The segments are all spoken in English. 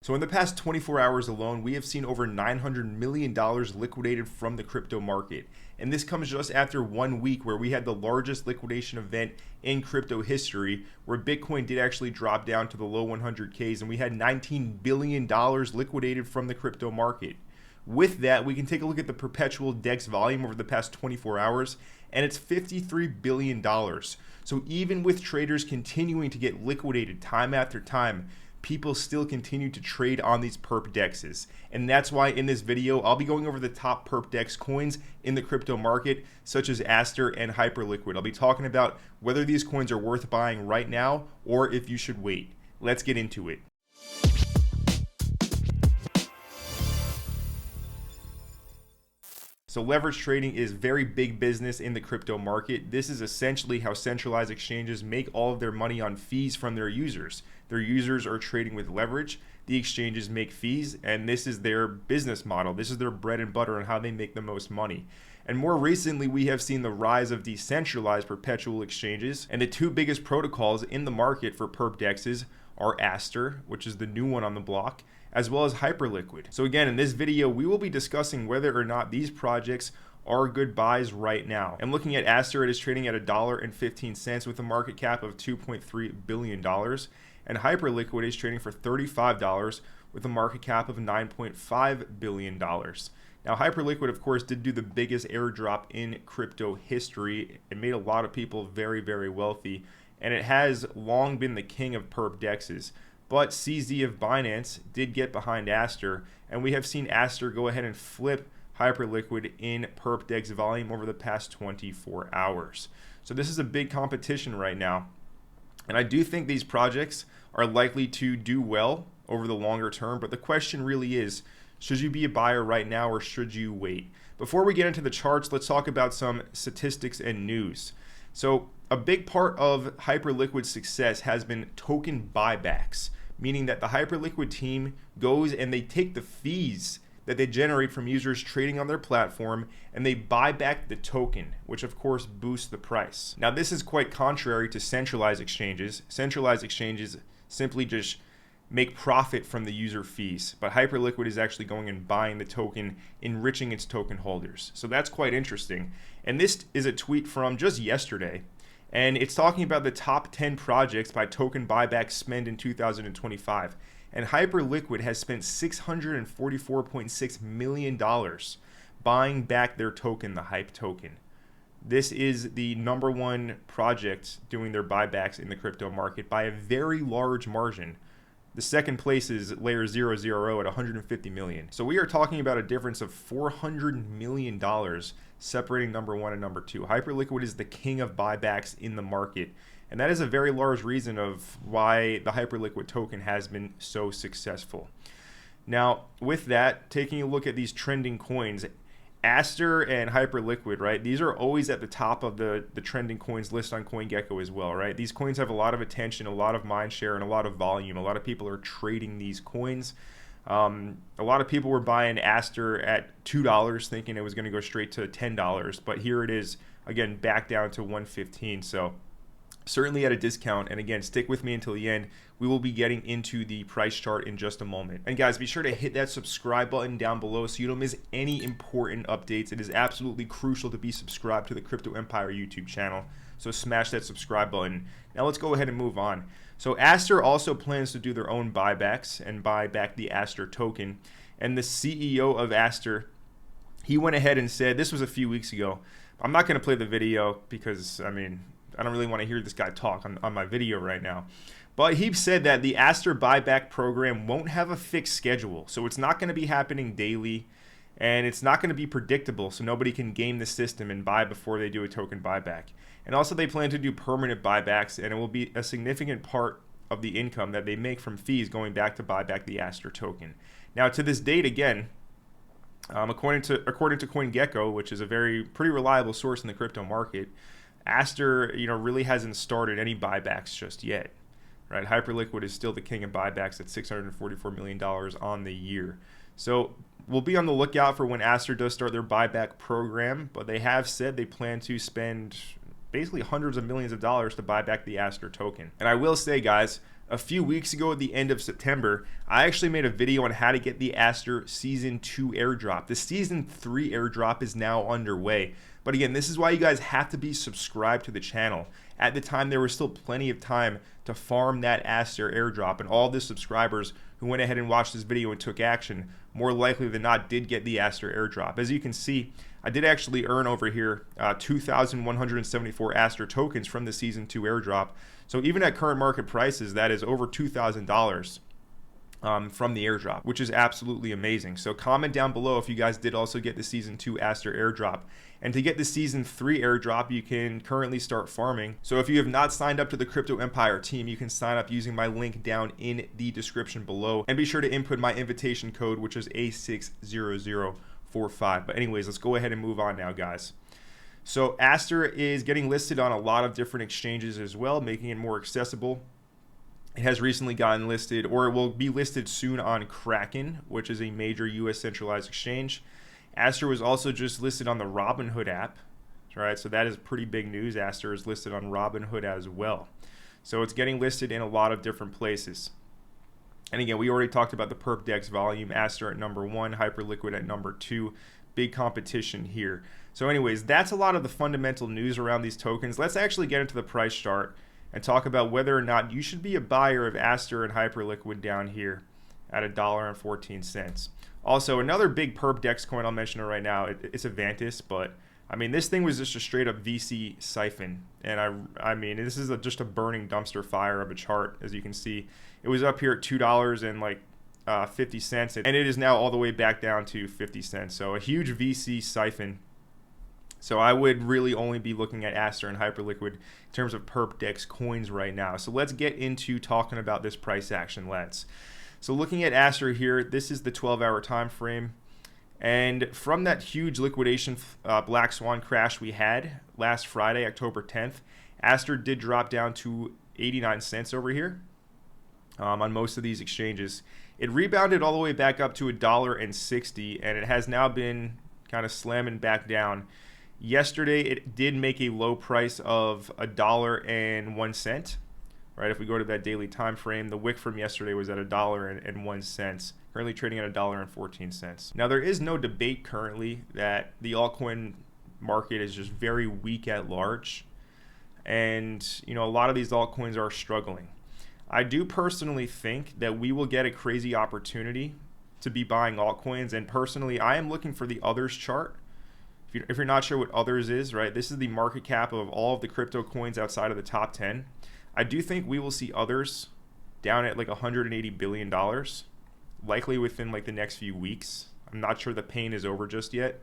So in the past 24 hours alone, we have seen over $900 million liquidated from the crypto market. And this comes just after 1 week where we had the largest liquidation event in crypto history, where Bitcoin did actually drop down to the low 100Ks, and we had $19 billion liquidated from the crypto market. With that, we can take a look at the perpetual DEX volume over the past 24 hours, and it's $53 billion. So even with traders continuing to get liquidated time after time, people still continue to trade on these perp DEXs. And that's why in this video, I'll be going over the top perp DEX coins in the crypto market, such as Aster and Hyperliquid. I'll be talking about whether these coins are worth buying right now or if you should wait. Let's get into it. So leverage trading is very big business in the crypto market. This is essentially how centralized exchanges make all of their money on fees from their users. Their users are trading with leverage, the exchanges make fees, and this is their business model. This is their bread and butter on how they make the most money. And more recently, we have seen the rise of decentralized perpetual exchanges, and the two biggest protocols in the market for perp DEXs are Aster, which is the new one on the block, as well as Hyperliquid. So again, in this video, we will be discussing whether or not these projects are good buys right now. And looking at Aster, it is trading at $1.15 with a market cap of $2.3 billion. And Hyperliquid is trading for $35 with a market cap of $9.5 billion. Now, Hyperliquid, of course, did do the biggest airdrop in crypto history. It made a lot of people very, very wealthy, and it has long been the king of perp DEXs. But CZ of Binance did get behind Aster, and we have seen Aster go ahead and flip Hyperliquid in perp DEX volume over the past 24 hours. So this is a big competition right now. And I do think these projects are likely to do well over the longer term, but the question really is, should you be a buyer right now or should you wait? Before we get into the charts, let's talk about some statistics and news. So a big part of Hyperliquid's success has been token buybacks, meaning that the Hyperliquid team goes and they take the fees that they generate from users trading on their platform and they buy back the token, which of course boosts the price. Now, this is quite contrary to centralized exchanges. Centralized exchanges simply just make profit from the user fees, but Hyperliquid is actually going and buying the token, enriching its token holders. So that's quite interesting. And this is a tweet from just yesterday, and it's talking about the top 10 projects by token buyback spend in 2025. And Hyperliquid has spent $644.6 million buying back their token, the Hype token. This is the #1 project doing their buybacks in the crypto market by a very large margin. The second place is Layer 000 at $150 million. So we are talking about a difference of $400 million separating #1 and #2. Hyperliquid is the king of buybacks in the market. And that is a very large reason of why the Hyperliquid token has been so successful. Now, with that, taking a look at these trending coins, Aster and Hyperliquid, right? These are always at the top of the trending coins list on CoinGecko as well, right? These coins have a lot of attention, a lot of mind share, and a lot of volume. A lot of people are trading these coins. A lot of people were buying Aster at $2 thinking it was going to go straight to $10, but here it is, again, back down to $1.15. So certainly at a discount. And again, stick with me until the end. We will be getting into the price chart in just a moment. And guys, be sure to hit that subscribe button down below so you don't miss any important updates. It is absolutely crucial to be subscribed to the Crypto Empire YouTube channel. So smash that subscribe button. Now let's go ahead and move on. So Aster also plans to do their own buybacks and buy back the Aster token. And the CEO of Aster, he went ahead and said, this was a few weeks ago. I'm not going to play the video because, I mean, I don't really want to hear this guy talk on my video right now. But he said that the Aster buyback program won't have a fixed schedule. So it's not going to be happening daily, and it's not going to be predictable, so nobody can game the system and buy before they do a token buyback. And also they plan to do permanent buybacks, and it will be a significant part of the income that they make from fees going back to buy back the Aster token. Now, to this date, again, according to CoinGecko, which is a pretty reliable source in the crypto market, Aster, really hasn't started any buybacks just yet, right? Hyperliquid is still the king of buybacks at $644 million on the year. So we'll be on the lookout for when Aster does start their buyback program, but they have said they plan to spend basically hundreds of millions of dollars to buy back the Aster token. And I will say, guys, A few weeks ago at the end of September, I actually made a video on how to get the Aster Season 2 airdrop. The Season 3 airdrop is now underway. But again, this is why you guys have to be subscribed to the channel. At the time, there was still plenty of time to farm that Aster airdrop, and all the subscribers who went ahead and watched this video and took action, more likely than not, did get the Aster airdrop. As you can see, I did actually earn over here 2,174 Aster tokens from the Season 2 airdrop. So even at current market prices, that is over $2,000 from the airdrop, which is absolutely amazing. So comment down below if you guys did also get the Season 2 Aster airdrop. And to get the Season 3 airdrop, you can currently start farming. So if you have not signed up to the Crypto Empire team, you can sign up using my link down in the description below. And be sure to input my invitation code, which is A60045. But anyways, let's go ahead and move on now, guys. So Aster is getting listed on a lot of different exchanges as well, making it more accessible. It has recently gotten listed, or it will be listed soon on Kraken, which is a major US centralized exchange. Aster was also just listed on the Robinhood app. All right, so that is pretty big news. Aster is listed on Robinhood as well. So it's getting listed in a lot of different places. And again, we already talked about the Perp DEX volume, Aster at number 1, Hyperliquid at number 2. Big competition here. So anyways, that's a lot of the fundamental news around these tokens. Let's actually get into the price chart and talk about whether or not you should be a buyer of Aster and Hyperliquid down here at $1.14. Also, another big Perp DEX coin I'll mention right now, it's Avantis, but I mean, this thing was just a straight up VC siphon. And I mean, this is just a burning dumpster fire of a chart, as you can see. It was up here at $2 and like 50 cents, and it is now all the way back down to 50 cents. So a huge VC siphon. So I would really only be looking at Aster and Hyperliquid in terms of Perp DEX coins right now. So let's get into talking about this price action. So looking at Aster here, this is the 12-hour time frame. And from that huge liquidation black swan crash we had last Friday, October 10th, Aster did drop down to 89 cents over here on most of these exchanges. It rebounded all the way back up to $1.60, and it has now been kind of slamming back down. Yesterday, it did make a low price of $1.01. Right, if we go to that daily time frame, the wick from yesterday was at $1.01, currently trading at $1.14. Now, there is no debate currently that the altcoin market is just very weak at large, and you know, a lot of these altcoins are struggling. I do personally think that we will get a crazy opportunity to be buying altcoins, and personally, I am looking for the others chart. If you're not sure what others is, right, this is the market cap of all of the crypto coins outside of the top 10. I do think we will see others down at like $180 billion, likely within like the next few weeks. I'm not sure the pain is over just yet.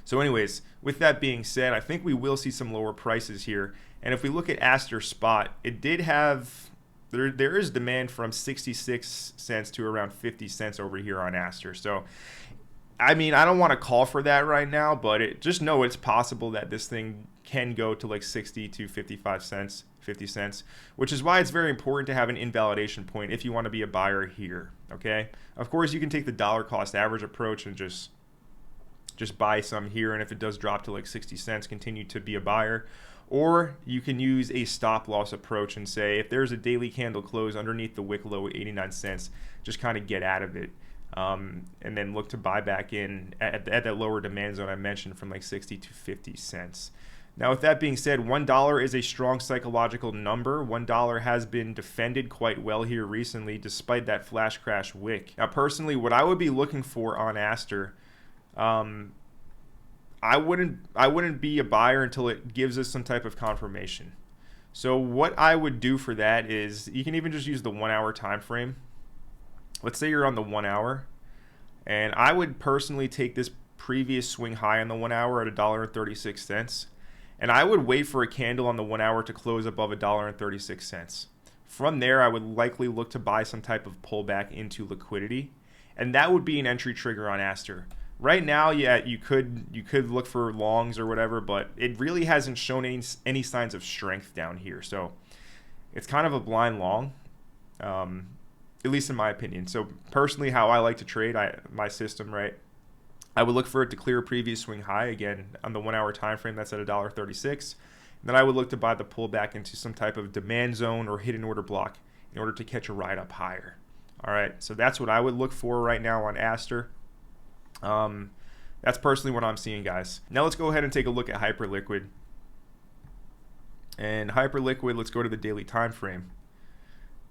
So anyways, with that being said, I think we will see some lower prices here. And if we look at Aster Spot, it did have, there is demand from 66 cents to around 50 cents over here on Aster. So, I mean, I don't want to call for that right now, but just know it's possible that this thing can go to like 60 to 55 cents. 50 cents, which is why it's very important to have an invalidation point if you want to be a buyer here. Okay, of course you can take the dollar cost average approach and just buy some here, and if it does drop to like 60 cents, continue to be a buyer. Or you can use a stop loss approach and say, if there's a daily candle close underneath the wick low at 89 cents, just kind of get out of it, and then look to buy back in at that lower demand zone I mentioned from like 60 to 50 cents. Now, with that being said, $1 is a strong psychological number. $1 has been defended quite well here recently, despite that flash crash wick. Now, personally, what I would be looking for on Aster, I wouldn't be a buyer until it gives us some type of confirmation. So what I would do for that is, you can even just use the 1 hour time frame. Let's say you're on the 1 hour, and I would personally take this previous swing high on the 1 hour at $1.36. And I would wait for a candle on the 1 hour to close above $1.36. From there, I would likely look to buy some type of pullback into liquidity, and that would be an entry trigger on Aster. Right now, yeah, you could look for longs or whatever, but it really hasn't shown any signs of strength down here. So it's kind of a blind long, at least in my opinion. So personally, how I like to trade, my system, right? I would look for it to clear a previous swing high, again, on the 1 hour time frame, that's at $1.36. Then I would look to buy the pullback into some type of demand zone or hidden order block in order to catch a ride up higher. All right, so that's what I would look for right now on Aster. That's personally what I'm seeing, guys. Now let's go ahead and take a look at Hyperliquid. And Hyperliquid, let's go to the daily time frame.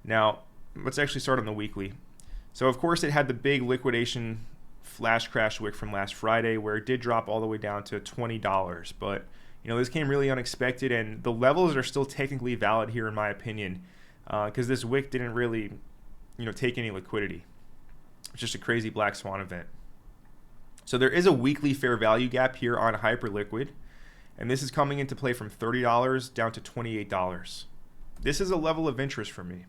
Now, let's actually start on the weekly. So of course it had the big liquidation flash crash wick from last Friday where it did drop all the way down to $20. But this came really unexpected, and the levels are still technically valid here in my opinion, because this wick didn't really take any liquidity. It's just a crazy black swan event. So there is a weekly fair value gap here on Hyperliquid, and this is coming into play from $30 down to $28. This is a level of interest for me.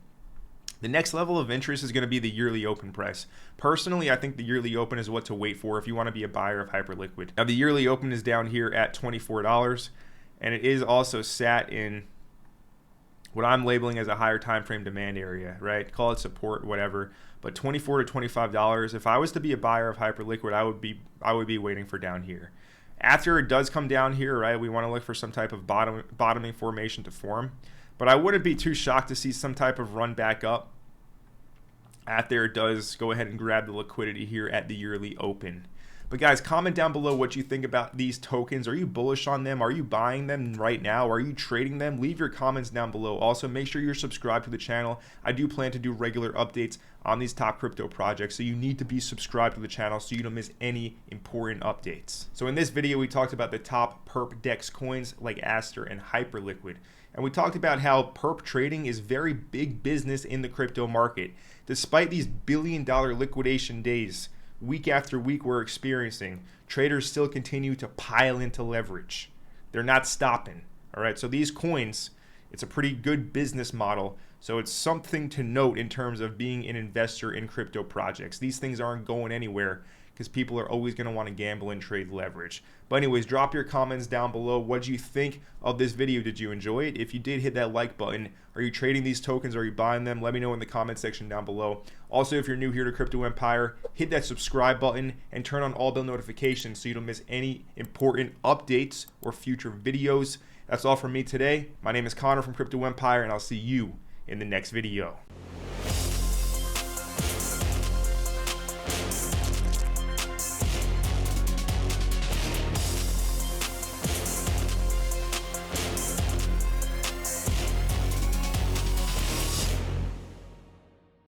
The next level of interest is going to be the yearly open price. Personally, I think the yearly open is what to wait for if you want to be a buyer of Hyperliquid. Now, the yearly open is down here at $24, and it is also sat in what I'm labeling as a higher time frame demand area, right? Call it support, whatever. But $24 to $25, if I was to be a buyer of Hyperliquid, I would be waiting for down here. After it does come down here, right, we want to look for some type of bottoming formation to form. But I wouldn't be too shocked to see some type of run back up after it does go ahead and grab the liquidity here at the yearly open. But guys, comment down below what you think about these tokens. Are you bullish on them? Are you buying them right now? Are you trading them? Leave your comments down below. Also, make sure you're subscribed to the channel. I do plan to do regular updates on these top crypto projects, so you need to be subscribed to the channel so you don't miss any important updates. So in this video, we talked about the top Perp DEX coins like Aster and Hyperliquid. And we talked about how perp trading is very big business in the crypto market. Despite these billion-dollar liquidation days, week after week we're experiencing, traders still continue to pile into leverage. They're not stopping. All right, so these coins, it's a pretty good business model. So it's something to note in terms of being an investor in crypto projects. These things aren't going anywhere because people are always going to want to gamble and trade leverage. But anyways, drop your comments down below. What did you think of this video? Did you enjoy it? If you did, hit that like button. Are you trading these tokens? Are you buying them? Let me know in the comment section down below. Also, if you're new here to Crypto Empire, hit that subscribe button and turn on all bell notifications so you don't miss any important updates or future videos. That's all from me today. My name is Connor from Crypto Empire, and I'll see you in the next video.